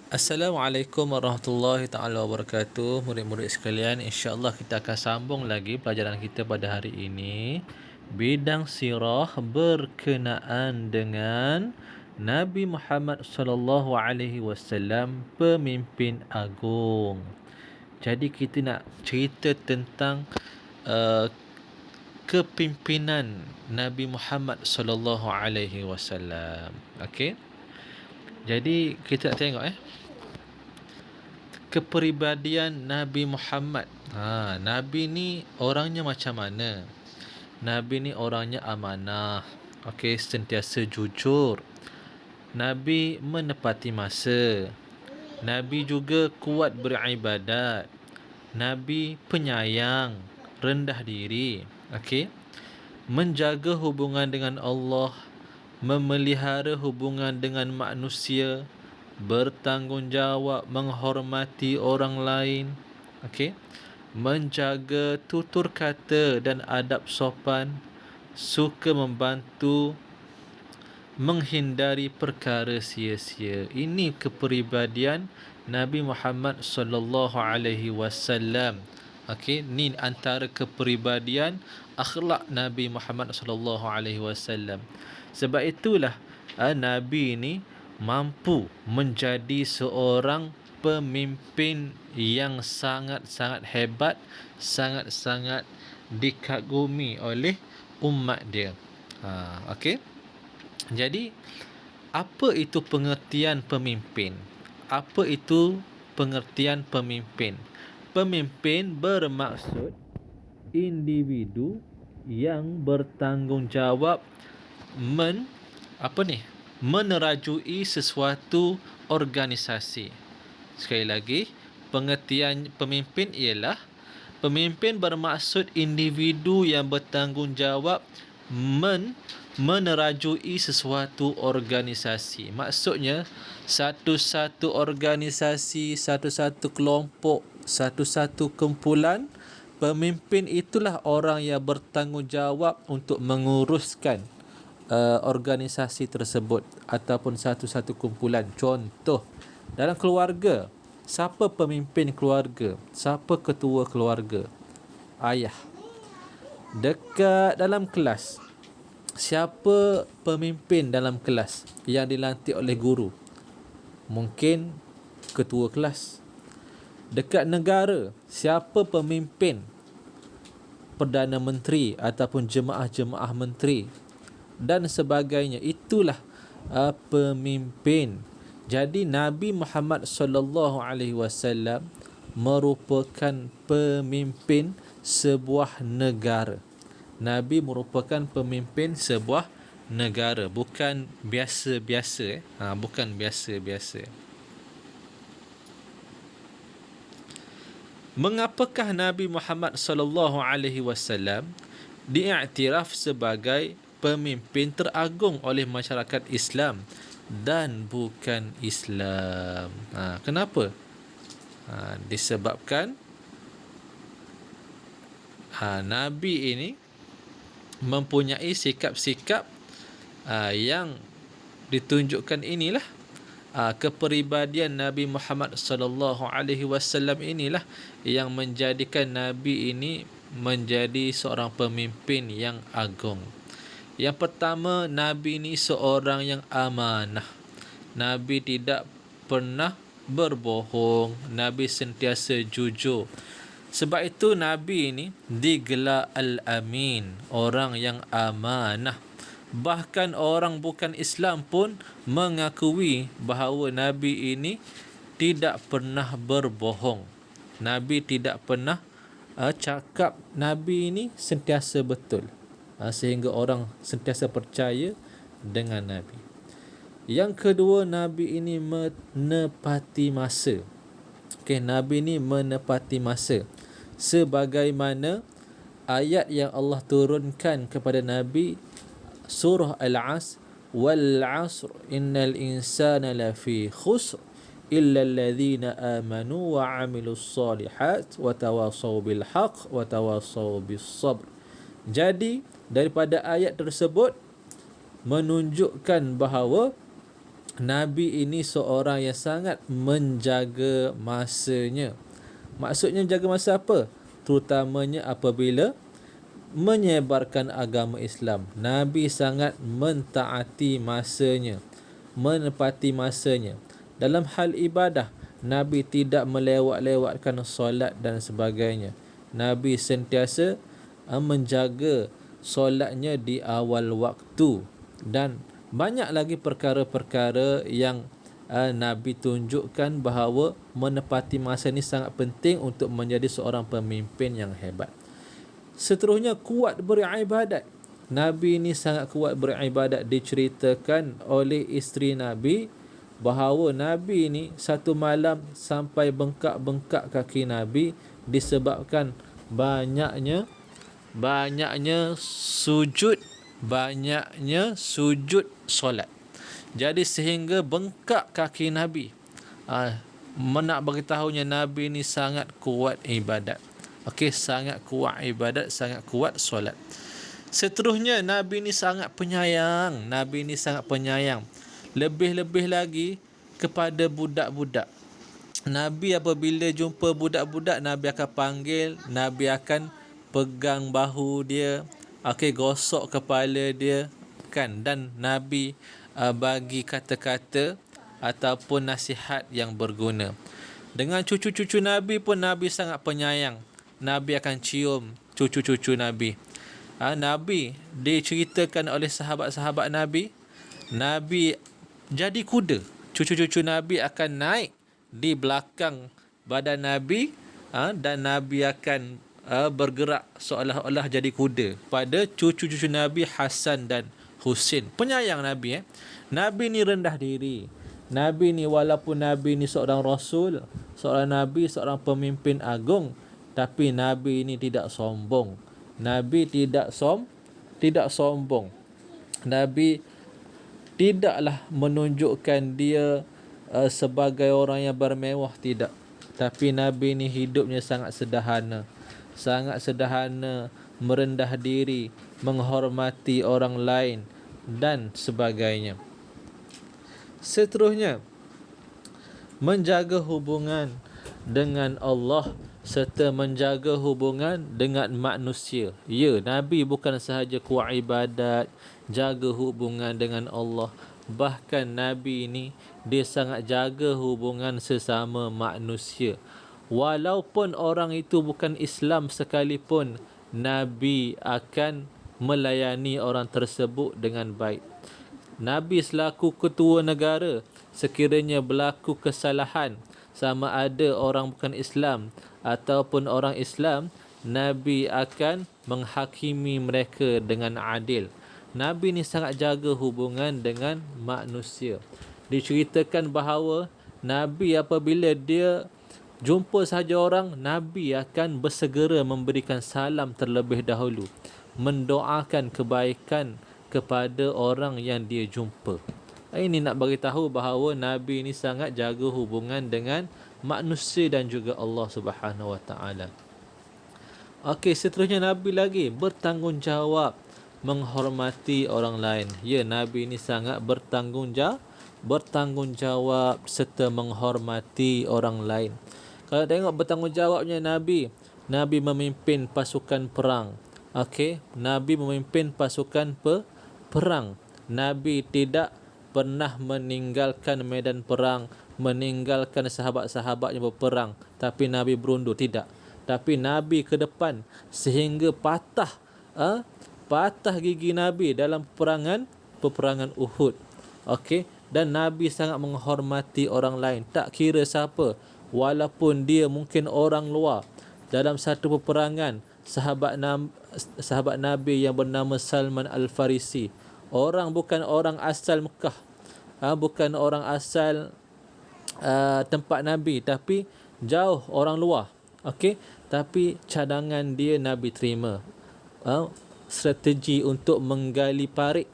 Assalamualaikum warahmatullahi taala wabarakatuh. Murid-murid sekalian, insya-Allah kita akan sambung lagi pelajaran kita pada hari ini. Bidang sirah berkenaan dengan Nabi Muhammad sallallahu alaihi wasallam, pemimpin agung. Jadi kita nak cerita tentang uh, kepimpinan Nabi Muhammad sallallahu alaihi wasallam. Okey. Jadi kita nak tengok kepribadian Nabi Muhammad. Nabi ni orangnya macam mana? Nabi ni orangnya amanah. Okey, sentiasa jujur. Nabi menepati masa. Nabi juga kuat beribadat. Nabi penyayang, rendah diri. Okey. Menjaga hubungan dengan Allah, memelihara hubungan dengan manusia, bertanggungjawab, menghormati orang lain, okey, menjaga tutur kata dan adab sopan, suka membantu, menghindari perkara sia-sia. Ini kepribadian Nabi Muhammad sallallahu alaihi wasallam. Okey, ni antara kepribadian akhlak Nabi Muhammad sallallahu alaihi wasallam. Sebab itulah Nabi ni mampu menjadi seorang pemimpin yang sangat-sangat hebat, sangat-sangat dikagumi oleh umat dia. Okey. Jadi, apa itu pengertian pemimpin? Apa itu pengertian pemimpin? Pemimpin bermaksud individu yang bertanggungjawab menerajui sesuatu organisasi. Sekali lagi, pengertian pemimpin ialah pemimpin bermaksud individu yang bertanggungjawab menerajui sesuatu organisasi. Maksudnya, satu-satu organisasi, satu-satu kelompok, satu-satu kumpulan, pemimpin itulah orang yang bertanggungjawab untuk menguruskan organisasi tersebut ataupun satu-satu kumpulan. Contoh, dalam keluarga, siapa pemimpin keluarga? Siapa ketua keluarga? Ayah. Dekat dalam kelas, siapa pemimpin dalam kelas yang dilantik oleh guru? Mungkin ketua kelas. Dekat negara, siapa pemimpin? Perdana Menteri ataupun jemaah-jemaah menteri dan sebagainya. Itulah pemimpin. Jadi Nabi Muhammad sallallahu alaihi wasallam merupakan pemimpin sebuah negara. Nabi merupakan pemimpin sebuah negara, bukan biasa-biasa. Bukan biasa-biasa. Mengapakah Nabi Muhammad sallallahu alaihi wasallam diiktiraf sebagai pemimpin teragung oleh masyarakat Islam dan bukan Islam? Kenapa? Disebabkan Nabi ini mempunyai sikap-sikap yang ditunjukkan. Inilah kepribadian Nabi Muhammad sallallahu alaihi wasallam inilah yang menjadikan Nabi ini menjadi seorang pemimpin yang agung. Yang pertama, Nabi ini seorang yang amanah. Nabi tidak pernah berbohong. Nabi sentiasa jujur. Sebab itu Nabi ini digelar Al-Amin, orang yang amanah. Bahkan orang bukan Islam pun mengakui bahawa Nabi ini tidak pernah berbohong. Nabi tidak pernah cakap. Nabi ini sentiasa betul, sehingga orang sentiasa percaya dengan Nabi. Yang kedua, Nabi ini menepati masa. Nabi ini menepati masa. Sebagaimana ayat yang Allah turunkan kepada Nabi, surah Al-Asr, wal 'asr innal insana lafi khusr illa alladhina amanu wa 'amilus solihat wa tawasaw bil haqq wa tawasaw bis sabr. Jadi daripada ayat tersebut menunjukkan bahawa Nabi ini seorang yang sangat menjaga masanya. Maksudnya jaga masa apa? Terutamanya apabila menyebarkan agama Islam. Nabi sangat mentaati masanya, menepati masanya. Dalam hal ibadah, Nabi tidak melewat-lewatkan solat dan sebagainya. Nabi sentiasa menjaga solatnya di awal waktu, dan banyak lagi perkara-perkara yang Nabi tunjukkan bahawa menepati masa ini sangat penting untuk menjadi seorang pemimpin yang hebat. Seterusnya, kuat beribadat. Nabi ini sangat kuat beribadat. Diceritakan oleh isteri Nabi bahawa Nabi ini satu malam sampai bengkak-bengkak kaki Nabi disebabkan banyaknya sujud solat. Jadi sehingga bengkak kaki Nabi. Nak beritahunya Nabi ni sangat kuat ibadat. Okey, sangat kuat ibadat, sangat kuat solat. Seterusnya, Nabi ni sangat penyayang. Nabi ni sangat penyayang. Lebih-lebih lagi kepada budak-budak. Nabi apabila jumpa budak-budak, Nabi akan panggil, Nabi akan pegang bahu dia, okey, gosok kepala dia kan, dan Nabi bagi kata-kata ataupun nasihat yang berguna. Dengan cucu-cucu Nabi pun Nabi sangat penyayang. Nabi akan cium cucu-cucu Nabi. Nabi diceritakan oleh sahabat-sahabat Nabi, Nabi jadi kuda. Cucu-cucu Nabi akan naik di belakang badan Nabi, dan Nabi akan bergerak seolah-olah jadi kuda pada cucu-cucu Nabi Hasan dan Husin. Penyayang Nabi. Nabi ni rendah diri. Nabi ni walaupun Nabi ni seorang Rasul, seorang Nabi, seorang pemimpin agung, tapi Nabi ini tidak sombong. Nabi tidak sombong. Nabi tidaklah menunjukkan dia sebagai orang yang bermewah, tidak. Tapi Nabi ini hidupnya sangat sederhana. Sangat sederhana, merendah diri, menghormati orang lain dan sebagainya. Seterusnya, menjaga hubungan dengan Allah serta menjaga hubungan dengan manusia. Ya, Nabi bukan sahaja kuat ibadat, jaga hubungan dengan Allah. Bahkan Nabi ini dia sangat jaga hubungan sesama manusia. Walaupun orang itu bukan Islam sekalipun, Nabi akan melayani orang tersebut dengan baik. Nabi selaku ketua negara, sekiranya berlaku kesalahan, sama ada orang bukan Islam ataupun orang Islam, Nabi akan menghakimi mereka dengan adil. Nabi ni sangat jaga hubungan dengan manusia. Diceritakan bahawa Nabi apabila dia jumpa sahaja orang, Nabi akan bersegera memberikan salam terlebih dahulu, mendoakan kebaikan kepada orang yang dia jumpa. Ini nak beritahu bahawa Nabi ini sangat jaga hubungan dengan manusia dan juga Allah Subhanahu Wa Taala. Okey, seterusnya Nabi lagi bertanggungjawab menghormati orang lain. Ya, Nabi ini sangat bertanggungjawab serta menghormati orang lain. Kalau tengok bertanggungjawabnya Nabi memimpin pasukan perang. Okey, Nabi memimpin pasukan perang. Nabi tidak pernah meninggalkan medan perang, meninggalkan sahabat-sahabatnya berperang, tapi Nabi berundur, tidak. Tapi Nabi ke depan sehingga patah gigi Nabi dalam peperangan Uhud. Okey, dan Nabi sangat menghormati orang lain, tak kira siapa, walaupun dia mungkin orang luar. Dalam satu peperangan, sahabat Nabi yang bernama Salman Al-Farisi, bukan orang asal Mekah, bukan orang asal tempat Nabi, tapi jauh orang luar. Okey, tapi cadangan dia Nabi terima. Strategi untuk menggali parit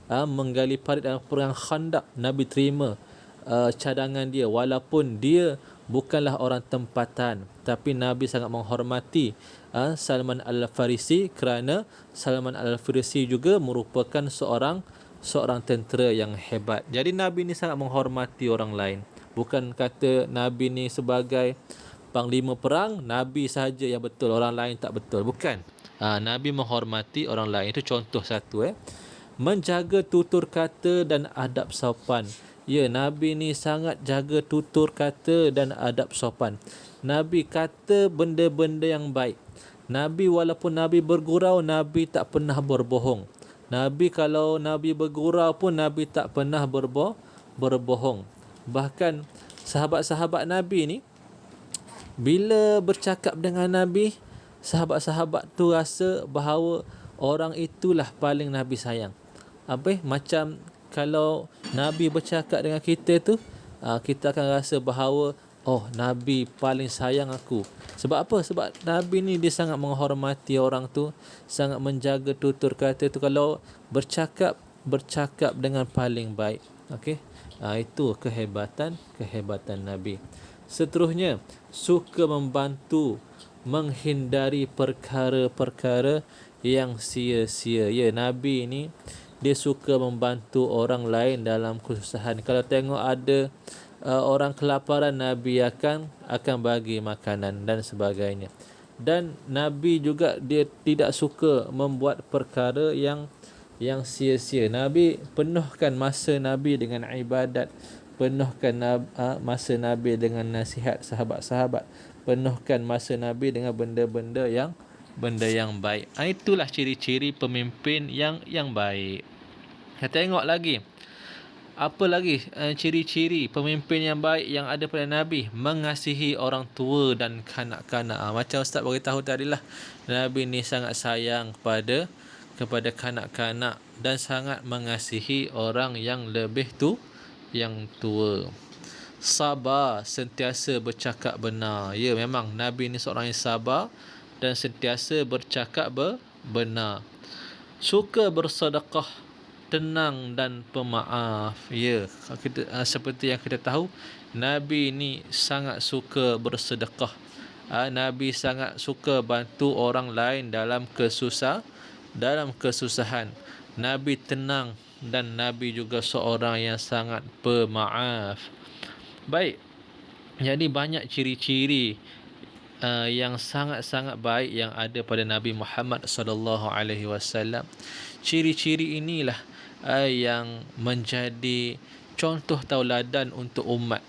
dalam perang Khandaq, Nabi terima cadangan dia, walaupun dia bukanlah orang tempatan, tapi Nabi sangat menghormati Salman Al-Farisi, kerana Salman Al-Farisi juga merupakan seorang tentera yang hebat. Jadi Nabi ni sangat menghormati orang lain. Bukan kata Nabi ni sebagai panglima perang, Nabi sahaja yang betul, orang lain tak betul. Bukan. Nabi menghormati orang lain. Itu contoh satu. Menjaga tutur kata dan adab sopan. Ya, Nabi ni sangat jaga tutur kata dan adab sopan. Nabi kata benda-benda yang baik. Nabi walaupun Nabi bergurau, Nabi tak pernah berbohong. Nabi kalau Nabi bergurau pun Nabi tak pernah berbohong. Bahkan sahabat-sahabat Nabi ni bila bercakap dengan Nabi, sahabat-sahabat tu rasa bahawa orang itulah paling Nabi sayang. Macam kalau Nabi bercakap dengan kita tu, kita akan rasa bahawa Nabi paling sayang aku. Sebab apa? Sebab Nabi ni dia sangat menghormati orang tu, sangat menjaga tutur kata tu. Kalau bercakap dengan paling baik. Itu kehebatan Nabi. Seterusnya, suka membantu menghindari perkara-perkara yang sia-sia. Ya, Nabi ni dia suka membantu orang lain dalam kesusahan. Kalau tengok ada orang kelaparan, Nabi akan bagi makanan dan sebagainya. Dan Nabi juga dia tidak suka membuat perkara yang sia-sia. Nabi penuhkan masa Nabi dengan ibadat, penuhkan masa Nabi dengan nasihat sahabat-sahabat, penuhkan masa Nabi dengan benda-benda yang baik. Itulah ciri-ciri pemimpin yang baik. Kita tengok lagi. Apa lagi ciri-ciri pemimpin yang baik yang ada pada Nabi? Mengasihi orang tua dan kanak-kanak. Macam Ustaz beritahu tadilah, Nabi ni sangat sayang kepada kanak-kanak dan sangat mengasihi orang yang lebih yang tua. Sabar, sentiasa bercakap benar. Ya, memang Nabi ni seorang yang sabar dan sentiasa bercakap benar. Suka bersedekah, tenang dan pemaaf. Ya, seperti yang kita tahu, Nabi ni sangat suka bersedekah. Nabi sangat suka bantu orang lain dalam kesusahan. Nabi tenang dan Nabi juga seorang yang sangat pemaaf. Baik. Jadi banyak ciri-ciri yang sangat-sangat baik yang ada pada Nabi Muhammad sallallahu alaihi wasallam. Ciri-ciri inilah yang menjadi contoh tauladan untuk umat.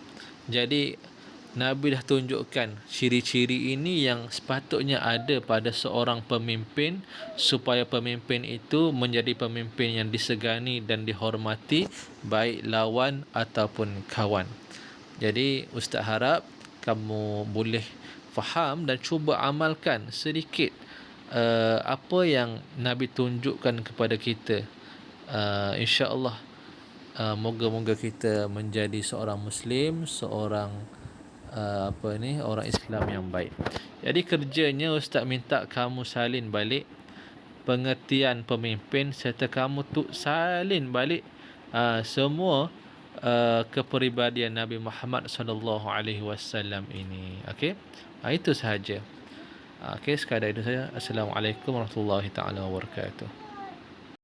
Jadi Nabi dah tunjukkan ciri-ciri ini yang sepatutnya ada pada seorang pemimpin, supaya pemimpin itu menjadi pemimpin yang disegani dan dihormati, baik lawan ataupun kawan. Jadi Ustaz harap kamu boleh faham dan cuba amalkan sedikit apa yang Nabi tunjukkan kepada kita. InsyaAllah moga-moga kita menjadi seorang Muslim, seorang orang Islam yang baik. Jadi kerjanya Ustaz minta kamu salin balik pengertian pemimpin, serta kamu salin balik semua kepribadian Nabi Muhammad sallallahu alaihi wasallam ini. Itu sahaja. Sekadar itu saja. Assalamualaikum warahmatullahi taala wabarakatuh.